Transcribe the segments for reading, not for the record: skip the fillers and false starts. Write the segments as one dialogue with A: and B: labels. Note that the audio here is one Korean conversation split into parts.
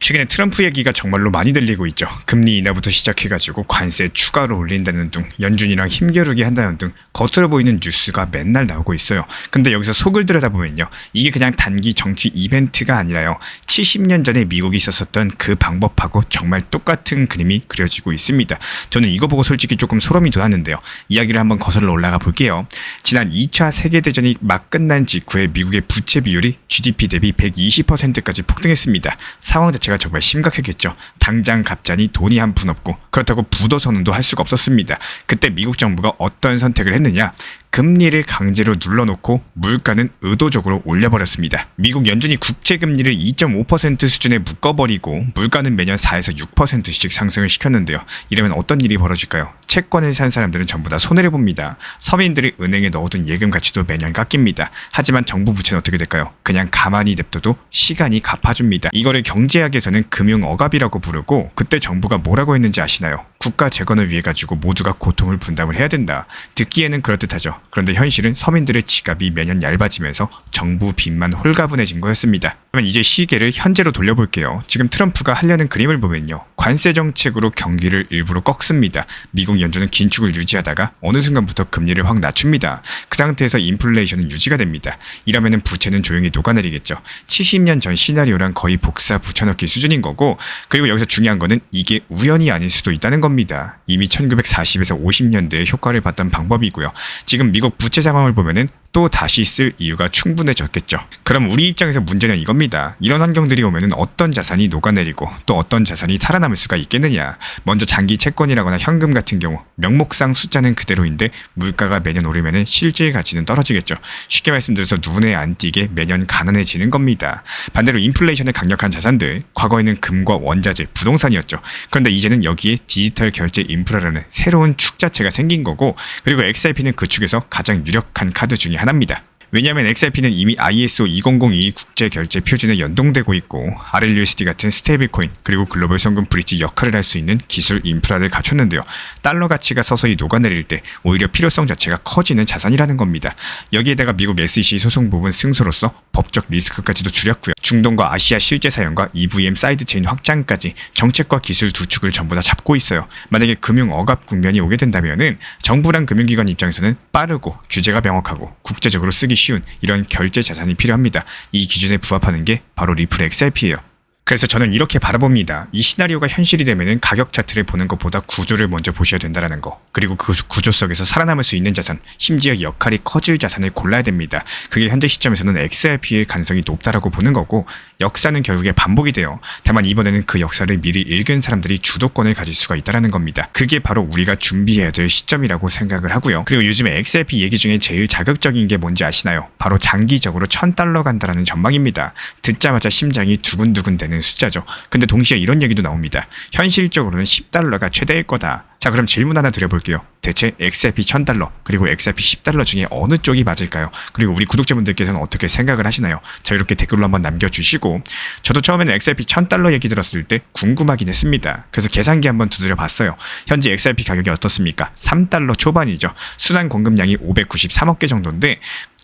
A: 최근에 트럼프 얘기가 정말로 많이 들리고 있죠. 금리 인하부터 시작해가지고 관세 추가로 올린다는 등 연준이랑 힘겨루기 한다는 등 겉으로 보이는 뉴스가 맨날 나오고 있어요. 근데 여기서 속을 들여다보면요, 이게 그냥 단기 정치 이벤트가 아니라요, 70년 전에 미국이 있었던 그 방법하고 정말 똑같은 그림이 그려지고 있습니다. 저는 이거 보고 솔직히 조금 소름이 돋았는데요. 이야기를 한번 거슬러 올라가 볼게요. 지난 2차 세계대전이 막 끝난 직후에 미국의 부채 비율이 GDP 대비 120%까지 폭등했습니다. 상황 자체가 정말 심각했겠죠. 당장 갑자기 돈이 한 푼 없고 그렇다고 부도 선언도 할 수가 없었습니다. 그때 미국 정부가 어떤 선택을 했느냐? 금리를 강제로 눌러놓고 물가는 의도적으로 올려버렸습니다. 미국 연준이 국채금리를 2.5% 수준에 묶어버리고 물가는 매년 4에서 6%씩 상승을 시켰는데요. 이러면 어떤 일이 벌어질까요? 채권을 산 사람들은 전부 다 손해를 봅니다. 서민들이 은행에 넣어둔 예금 가치도 매년 깎입니다. 하지만 정부 부채는 어떻게 될까요? 그냥 가만히 냅둬도 시간이 갚아줍니다. 이거를 경제학에서는 금융억압이라고 부르고, 그때 정부가 뭐라고 했는지 아시나요? 국가 재건을 위해 가지고 모두가 고통을 분담을 해야 된다. 듣기에는 그럴듯하죠. 그런데 현실은 서민들의 지갑이 매년 얇아지면서 정부 빚만 홀가분해진 거였습니다. 그러면 이제 시계를 현재로 돌려볼게요. 지금 트럼프가 하려는 그림을 보면요, 관세 정책으로 경기를 일부러 꺾습니다. 미국 연준은 긴축을 유지하다가 어느 순간부터 금리를 확 낮춥니다. 그 상태에서 인플레이션은 유지가 됩니다. 이러면은 부채는 조용히 녹아내리겠죠. 70년 전 시나리오랑 거의 복사 붙여넣기 수준인 거고, 그리고 여기서 중요한 거는 이게 우연이 아닐 수도 있다는 겁니다. 이미 1940에서 50년대에 효과를 봤던 방법이고요. 지금 미국 부채 상황을 보면은 또 다시 쓸 이유가 충분해졌겠죠. 그럼 우리 입장에서 문제는 이겁니다. 이런 환경들이 오면은 어떤 자산이 녹아내리고 또 어떤 자산이 살아남을 수가 있겠느냐. 먼저 장기 채권이라거나 현금 같은 경우 명목상 숫자는 그대로인데 물가가 매년 오르면은 실질 가치는 떨어지겠죠. 쉽게 말씀드려서 눈에 안 띄게 매년 가난해지는 겁니다. 반대로 인플레이션의 강력한 자산들, 과거에는 금과 원자재, 부동산이었죠. 그런데 이제는 여기에 디지털 결제 인프라라는 새로운 축 자체가 생긴 거고, 그리고 XRP는 그 축에서 가장 유력한 카드 중에 하나입니다. 왜냐하면 XRP는 이미 ISO 2002 국제결제 표준에 연동되고 있고, RLUSD 같은 스테이블 코인, 그리고 글로벌 송금 브릿지 역할을 할 수 있는 기술 인프라를 갖췄는데요. 달러 가치가 서서히 녹아내릴 때 오히려 필요성 자체가 커지는 자산이라는 겁니다. 여기에다가 미국 SEC 소송 부분 승소로서 법적 리스크까지도 줄였고요. 중동과 아시아 실제 사용과 EVM 사이드체인 확장까지 정책과 기술 두 축을 전부 다 잡고 있어요. 만약에 금융 억압 국면이 오게 된다면은 정부랑 금융기관 입장에서는 빠르고 규제가 명확하고 국제적으로 쓰기 쉬운 이런 결제 자산이 필요합니다. 이 기준에 부합하는 게 바로 리플 XRP예요. 그래서 저는 이렇게 바라봅니다. 이 시나리오가 현실이 되면은 가격 차트를 보는 것보다 구조를 먼저 보셔야 된다는 거. 그리고 그 구조 속에서 살아남을 수 있는 자산, 심지어 역할이 커질 자산을 골라야 됩니다. 그게 현재 시점에서는 XRP의 가능성이 높다라고 보는 거고, 역사는 결국에 반복이 돼요. 다만 이번에는 그 역사를 미리 읽은 사람들이 주도권을 가질 수가 있다는 겁니다. 그게 바로 우리가 준비해야 될 시점이라고 생각을 하고요. 그리고 요즘에 XRP 얘기 중에 제일 자극적인 게 뭔지 아시나요? 바로 장기적으로 $1000 간다라는 전망입니다. 듣자마자 심장이 두근두근 되는 숫자죠. 근데 동시에 이런 얘기도 나옵니다. 현실적으로는 $10가 최대일 거다. 자, 그럼 질문 하나 드려볼게요. 대체 XRP $1000 그리고 XRP $10 중에 어느 쪽이 맞을까요? 그리고 우리 구독자분들께서는 어떻게 생각을 하시나요? 자, 이렇게 댓글로 한번 남겨주시고, 저도 처음에는 XRP $1000 얘기 들었을 때 궁금하긴 했습니다. 그래서 계산기 한번 두드려 봤어요. 현재 XRP 가격이 어떻습니까? $3 초반이죠. 순환 공급량이 593억 개 정도인데,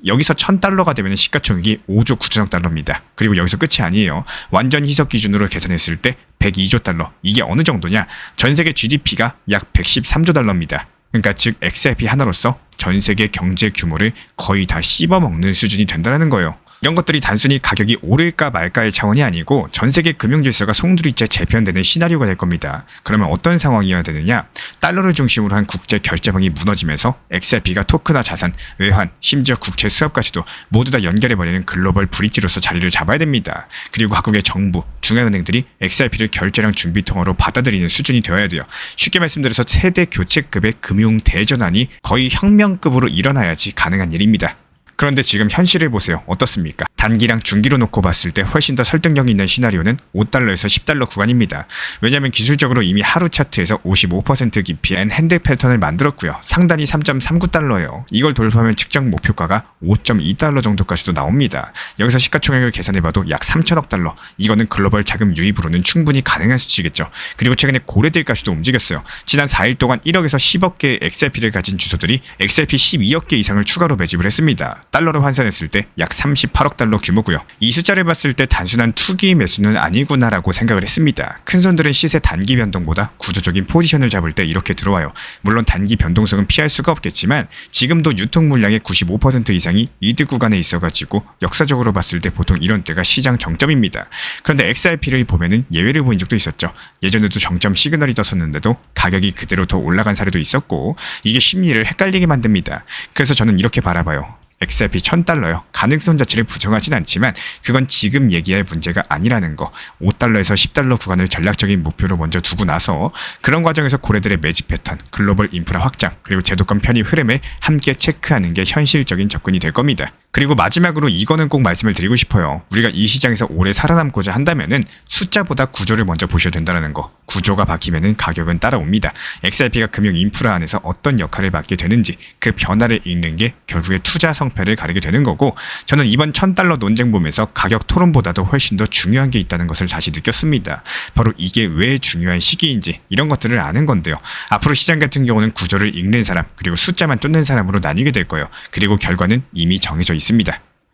A: 여기서 $1000가 되면 시가총액이 5조 9천억 달러입니다. 그리고 여기서 끝이 아니에요. 완전 희석 기준으로 계산했을 때 102조 달러. 이게 어느 정도냐? 전 세계 GDP가 약 113조 달러입니다. 그러니까 즉 XRP 하나로서 전 세계 경제 규모를 거의 다 씹어먹는 수준이 된다는 거예요. 이런 것들이 단순히 가격이 오를까 말까의 차원이 아니고 전 세계 금융 질서가 송두리째 재편되는 시나리오가 될 겁니다. 그러면 어떤 상황이어야 되느냐? 달러를 중심으로 한 국제 결제망이 무너지면서 XRP가 토크나 자산, 외환, 심지어 국채 수합까지도 모두 다 연결해버리는 글로벌 브릿지로서 자리를 잡아야 됩니다. 그리고 각국의 정부, 중앙은행들이 XRP를 결제량 준비통화로 받아들이는 수준이 되어야 돼요. 쉽게 말씀드려서 세대 교체급의 금융 대전환이 거의 혁명급으로 일어나야지 가능한 일입니다. 그런데 지금 현실을 보세요. 어떻습니까? 단기랑 중기로 놓고 봤을 때 훨씬 더 설득력 있는 시나리오는 $5에서 $10 구간입니다. 왜냐하면 기술적으로 이미 하루 차트에서 55% 깊이의 핸드 패턴을 만들었고요. 상단이 $3.39예요. 이걸 돌파하면 측정 목표가가 $5.2 정도까지도 나옵니다. 여기서 시가총액을 계산해봐도 약 $3천억. 이거는 글로벌 자금 유입으로는 충분히 가능한 수치겠죠. 그리고 최근에 고래들까지도 움직였어요. 지난 4일 동안 1억에서 10억 개의 XRP를 가진 주소들이 XRP 12억 개 이상을 추가로 매집을 했습니다. 달러로 환산했을 때 약 $38억 $10달러 규모고요. 이 숫자를 봤을 때 단순한 투기 매수는 아니구나라고 생각을 했습니다. 큰 손들은 시세 단기 변동보다 구조적인 포지션을 잡을 때 이렇게 들어와요. 물론 단기 변동성은 피할 수가 없겠지만 지금도 유통 물량의 95% 이상이 이득 구간에 있어가지고 역사적으로 봤을 때 보통 이런 때가 시장 정점입니다. 그런데 XRP를 보면은 예외를 보인 적도 있었죠. 예전에도 정점 시그널이 떴었는데도 가격이 그대로 더 올라간 사례도 있었고 이게 심리를 헷갈리게 만듭니다. 그래서 저는 이렇게 바라봐요. XRP $1000요. 가능성 자체를 부정하진 않지만 그건 지금 얘기할 문제가 아니라는 거. $5에서 $10 구간을 전략적인 목표로 먼저 두고 나서 그런 과정에서 고래들의 매집 패턴, 글로벌 인프라 확장, 그리고 제도권 편입 흐름을 함께 체크하는 게 현실적인 접근이 될 겁니다. 그리고 마지막으로 이거는 꼭 말씀을 드리고 싶어요. 우리가 이 시장에서 오래 살아남고자 한다면은 숫자보다 구조를 먼저 보셔야 된다는 거. 구조가 바뀌면은 가격은 따라옵니다. XRP가 금융 인프라 안에서 어떤 역할을 맡게 되는지 그 변화를 읽는 게 결국에 투자 성패를 가리게 되는 거고 저는 이번 $1000 논쟁 보면서 가격 토론보다도 훨씬 더 중요한 게 있다는 것을 다시 느꼈습니다. 바로 이게 왜 중요한 시기인지 이런 것들을 아는 건데요. 앞으로 시장 같은 경우는 구조를 읽는 사람 그리고 숫자만 쫓는 사람으로 나뉘게 될 거예요. 그리고 결과는 이미 정해져 있습니다.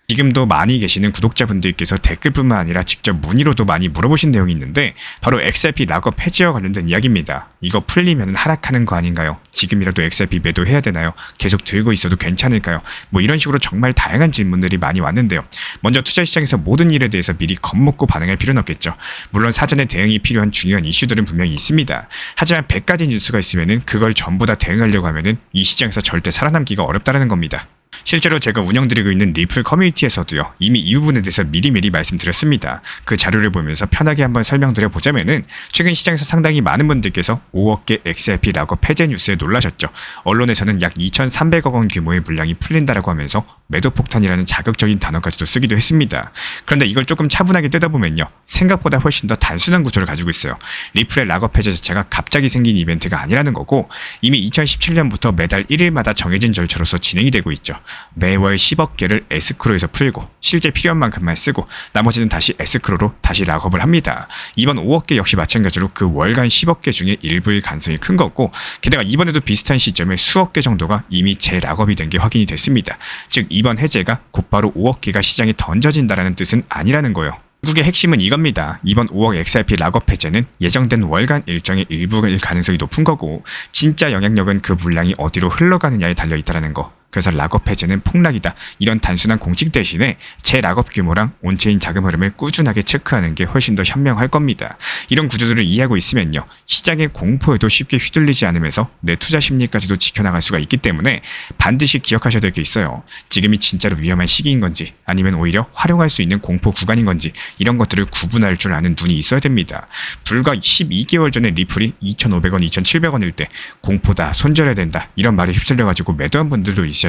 A: 지금도 많이 계시는 구독자분들께서 댓글뿐만 아니라 직접 문의로도 많이 물어보신 내용이 있는데 바로 XRP 락업 해지와 관련된 이야기입니다. 이거 풀리면 하락하는 거 아닌가요? 지금이라도 XRP 매도해야 되나요? 계속 들고 있어도 괜찮을까요? 뭐 이런 식으로 정말 다양한 질문들이 많이 왔는데요. 먼저 투자시장에서 모든 일에 대해서 미리 겁먹고 반응할 필요는 없겠죠. 물론 사전에 대응이 필요한 중요한 이슈들은 분명히 있습니다. 하지만 100가지 뉴스가 있으면 그걸 전부 다 대응하려고 하면 이 시장에서 절대 살아남기가 어렵다는 겁니다. 실제로 제가 운영드리고 있는 리플 커뮤니티에서도요 이미 이 부분에 대해서 미리미리 말씀드렸습니다. 그 자료를 보면서 편하게 한번 설명드려 보자면은 최근 시장에서 상당히 많은 분들께서 5억 개 XRP 락업 폐쇄 뉴스에 놀라셨죠. 언론에서는 약 2,300억 원 규모의 물량이 풀린다라고 하면서 매도 폭탄이라는 자극적인 단어까지도 쓰기도 했습니다. 그런데 이걸 조금 차분하게 뜯어보면요 생각보다 훨씬 더 단순한 구조를 가지고 있어요. 리플의 락업 폐쇄 자체가 갑자기 생긴 이벤트가 아니라는 거고 이미 2017년부터 매달 1일마다 정해진 절차로서 진행이 되고 있죠. 매월 10억 개를 에스크로에서 풀고 실제 필요한 만큼만 쓰고 나머지는 다시 에스크로로 다시 락업을 합니다. 이번 5억 개 역시 마찬가지로 그 월간 10억 개 중에 일부일 가능성이 큰 거고 게다가 이번에도 비슷한 시점에 수억 개 정도가 이미 재락업이 된 게 확인이 됐습니다. 즉 이번 해제가 곧바로 5억 개가 시장에 던져진다라는 뜻은 아니라는 거예요. 결국의 핵심은 이겁니다. 이번 5억 XRP 락업 해제는 예정된 월간 일정의 일부일 가능성이 높은 거고 진짜 영향력은 그 물량이 어디로 흘러가느냐에 달려있다는 거. 그래서 락업 해제는 폭락이다. 이런 단순한 공식 대신에 제 락업 규모랑 온체인 자금 흐름을 꾸준하게 체크하는 게 훨씬 더 현명할 겁니다. 이런 구조들을 이해하고 있으면요. 시장의 공포에도 쉽게 휘둘리지 않으면서 내 투자 심리까지도 지켜나갈 수가 있기 때문에 반드시 기억하셔야 될 게 있어요. 지금이 진짜로 위험한 시기인 건지 아니면 오히려 활용할 수 있는 공포 구간인 건지 이런 것들을 구분할 줄 아는 눈이 있어야 됩니다. 불과 12개월 전에 리플이 2,500원, 2,700원일 때 공포다, 손절해야 된다 이런 말에 휩쓸려가지고 매도한 분들도 있으셨죠.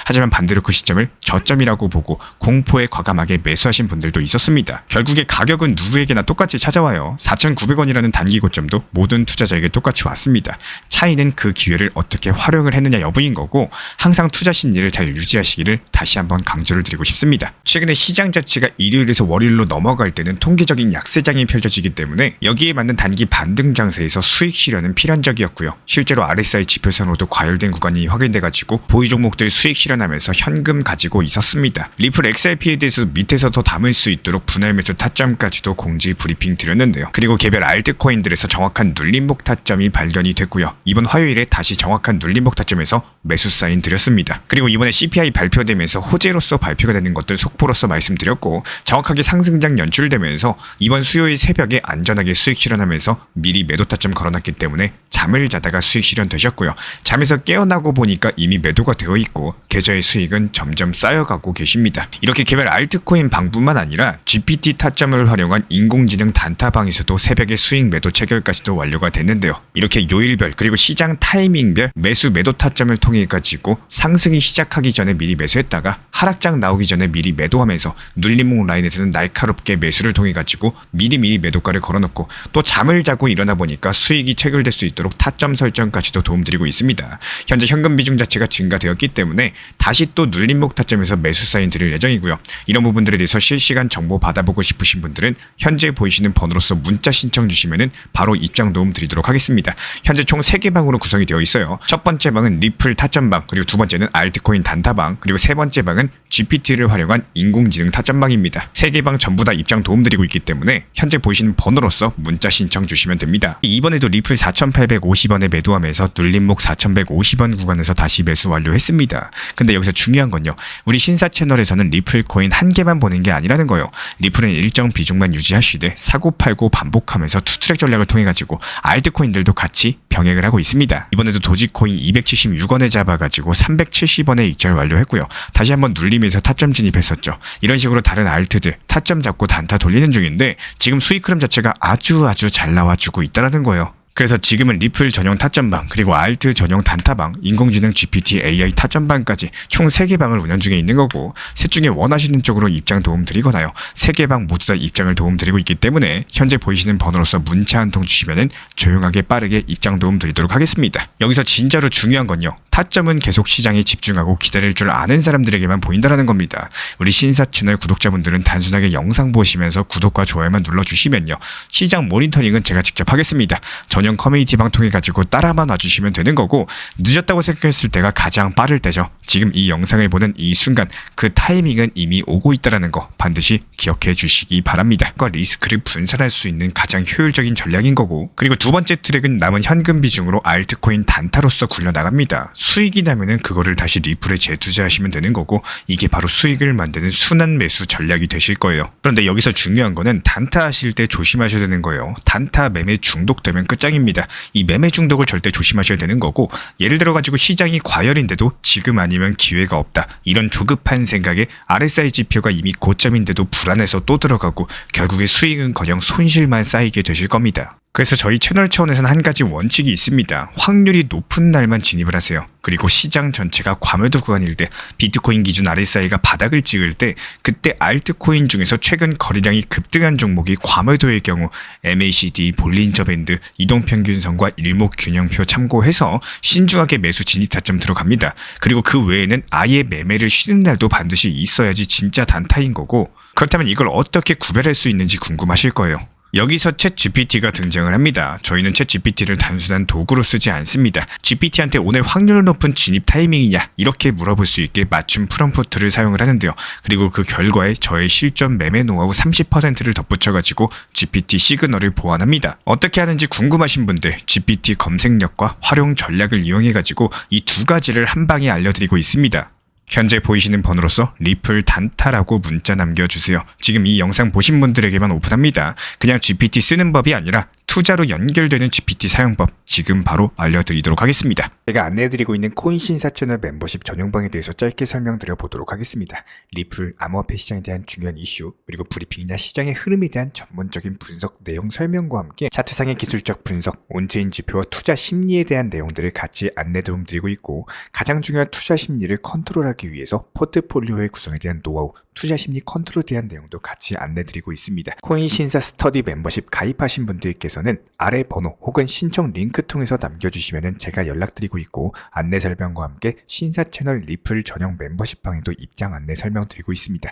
A: 하지만 반대로 그 시점을 저점이라고 보고 공포에 과감하게 매수하신 분들도 있었습니다. 결국에 가격은 누구에게나 똑같이 찾아와요. 4,900원이라는 단기 고점도 모든 투자자에게 똑같이 왔습니다. 차이는 그 기회를 어떻게 활용을 했느냐 여부인 거고 항상 투자 심리를 잘 유지하시기를 다시 한번 강조를 드리고 싶습니다. 최근에 시장 자체가 일요일에서 월요일로 넘어갈 때는 통계적인 약세장이 펼쳐지기 때문에 여기에 맞는 단기 반등 장세에서 수익 실현은 필연적이었고요. 실제로 RSI 지표선으로도 과열된 구간이 확인돼가지고 보유 종목들 수익 실현하면서 현금 가지고 있었습니다. 리플 XRP에 대해서 밑에서 더 담을 수 있도록 분할 매수 타점까지도 공지 브리핑 드렸는데요. 그리고 개별 알트코인들에서 정확한 눌림목 타점이 발견이 됐고요. 이번 화요일에 다시 정확한 눌림목 타점에서 매수 사인 드렸습니다. 그리고 이번에 CPI 발표되면서 호재로서 발표가 되는 것들 속보로서 말씀드렸고 정확하게 상승장 연출되면서 이번 수요일 새벽에 안전하게 수익 실현하면서 미리 매도 타점 걸어놨기 때문에 잠을 자다가 수익 실현되셨고요. 잠에서 깨어나고 보니까 이미 매도가 되어 있고 계좌의 수익은 점점 쌓여가고 계십니다. 이렇게 개별 알트코인 방뿐만 아니라 GPT 타점을 활용한 인공지능 단타방에서도 새벽에 수익 매도 체결까지도 완료가 됐는데요. 이렇게 요일별 그리고 시장 타이밍별 매수 매도 타점을 통해 가지고 상승이 시작하기 전에 미리 매수했다가 하락장 나오기 전에 미리 매도하면서 눌림목 라인에서는 날카롭게 매수를 통해 가지고 미리미리 매도가를 걸어놓고 또 잠을 자고 일어나 보니까 수익이 체결될 수 있도록 타점 설정까지도 도움드리고 있습니다. 현재 현금 비중 자체가 증가되었기 때문에 때문에 다시 또 눌림목 타점에서 매수 사인 드릴 예정이고요. 이런 부분들에 대해서 실시간 정보 받아보고 싶으신 분들은 현재 보이시는 번호로서 문자 신청 주시면은 바로 입장 도움 드리도록 하겠습니다. 현재 총 3개 방으로 구성이 되어 있어요. 첫 번째 방은 리플 타점방, 그리고 두 번째는 알트코인 단타방, 그리고 세 번째 방은 GPT를 활용한 인공지능 타점방입니다. 3개 방 전부 다 입장 도움 드리고 있기 때문에 현재 보이시는 번호로서 문자 신청 주시면 됩니다. 이번에도 리플 4,850원에 매도하면서 눌림목 4,150원 구간에서 다시 매수 완료했습니다. 근데 여기서 중요한 건요, 우리 신사 채널에서는 리플 코인 한 개만 보는 게 아니라는 거예요. 리플은 일정 비중만 유지하시되 사고 팔고 반복하면서 투트랙 전략을 통해 가지고 알트코인들도 같이 병행을 하고 있습니다. 이번에도 도지코인 276원에 잡아가지고 370원에 익절 완료했고요. 다시 한번 눌리면서 타점 진입했었죠. 이런 식으로 다른 알트들 타점 잡고 단타 돌리는 중인데 지금 수익 흐름 자체가 아주 잘 나와주고 있다는 거예요. 그래서 지금은 리플 전용 타점방, 그리고 알트 전용 단타방, 인공지능 GPT AI 타점방까지 총 3개 방을 운영 중에 있는 거고, 셋 중에 원하시는 쪽으로 입장 도움 드리거나요, 3개 방 모두 다 입장을 도움 드리고 있기 때문에 현재 보이시는 번호로서 문자 한 통 주시면은 조용하게 빠르게 입장 도움 드리도록 하겠습니다. 여기서 진짜로 중요한 건요, 타점은 계속 시장에 집중하고 기다릴 줄 아는 사람들에게만 보인다라는 겁니다. 우리 신사 채널 구독자분들은 단순하게 영상 보시면서 구독과 좋아요만 눌러주시면요, 시장 모니터링은 제가 직접 하겠습니다. 전용 커뮤니티 방 통해 가지고 따라만 와주시면 되는 거고, 늦었다고 생각했을 때가 가장 빠를 때죠. 지금 이 영상을 보는 이 순간 그 타이밍은 이미 오고 있다는 거 반드시 기억해 주시기 바랍니다. 리스크를 분산할 수 있는 가장 효율적인 전략인 거고, 그리고 두 번째 트랙은 남은 현금 비중으로 알트코인 단타로서 굴려나갑니다. 수익이 나면은 그거를 다시 리플에 재투자하시면 되는 거고, 이게 바로 수익을 만드는 순환 매수 전략이 되실 거예요. 그런데 여기서 중요한 거는 단타 하실 때 조심하셔야 되는 거예요. 단타 매매 중독되면 끝장입니다. 이 매매 중독을 절대 조심하셔야 되는 거고, 예를 들어 가지고 시장이 과열인데도 지금 아니면 기회가 없다, 이런 조급한 생각에 RSI 지표가 이미 고점인데도 불안해서 또 들어가고 결국에 수익은커녕 손실만 쌓이게 되실 겁니다. 그래서 저희 채널 차원에서는 한 가지 원칙이 있습니다. 확률이 높은 날만 진입을 하세요. 그리고 시장 전체가 과매도 구간일 때, 비트코인 기준 RSI가 바닥을 찍을 때, 그때 알트코인 중에서 최근 거래량이 급등한 종목이 과매도의 경우 MACD, 볼린저 밴드, 이동평균선과 일목균형표 참고해서 신중하게 매수 진입 타점 들어갑니다. 그리고 그 외에는 아예 매매를 쉬는 날도 반드시 있어야지 진짜 단타인 거고, 그렇다면 이걸 어떻게 구별할 수 있는지 궁금하실 거예요. 여기서 챗 GPT가 등장을 합니다. 저희는 챗 GPT를 단순한 도구로 쓰지 않습니다. GPT한테 오늘 확률 높은 진입 타이밍이냐, 이렇게 물어볼 수 있게 맞춤 프롬프트를 사용을 하는데요. 그리고 그 결과에 저의 실전 매매 노하우 30%를 덧붙여가지고 GPT 시그널을 보완합니다. 어떻게 하는지 궁금하신 분들 GPT 검색력과 활용 전략을 이용해가지고 이 두 가지를 한 방에 알려드리고 있습니다. 현재 보이시는 번호로서 리플 단타라고 문자 남겨주세요. 지금 이 영상 보신 분들에게만 오픈합니다. 그냥 GPT 쓰는 법이 아니라 투자로 연결되는 GPT 사용법 지금 바로 알려드리도록 하겠습니다. 제가 안내해드리고 있는 코인 신사 채널 멤버십 전용방에 대해서 짧게 설명드려 보도록 하겠습니다. 리플, 암호화폐 시장에 대한 중요한 이슈, 그리고 브리핑이나 시장의 흐름에 대한 전문적인 분석 내용 설명과 함께 차트상의 기술적 분석, 온체인 지표와 투자 심리에 대한 내용들을 같이 안내 도움 드리고 있고, 가장 중요한 투자 심리를 컨트롤하기 위해서 포트폴리오의 구성에 대한 노하우, 투자 심리 컨트롤에 대한 내용도 같이 안내 드리고 있습니다. 코인 신사 스터디 멤버십 가입하신 분들께서는 아래 번호 혹은 신청 링크 통해서 남겨주시면 제가 연락드리고 있고, 안내 설명과 함께 신사 채널 리플 전용 멤버십 방에도 입장 안내 설명드리고 있습니다.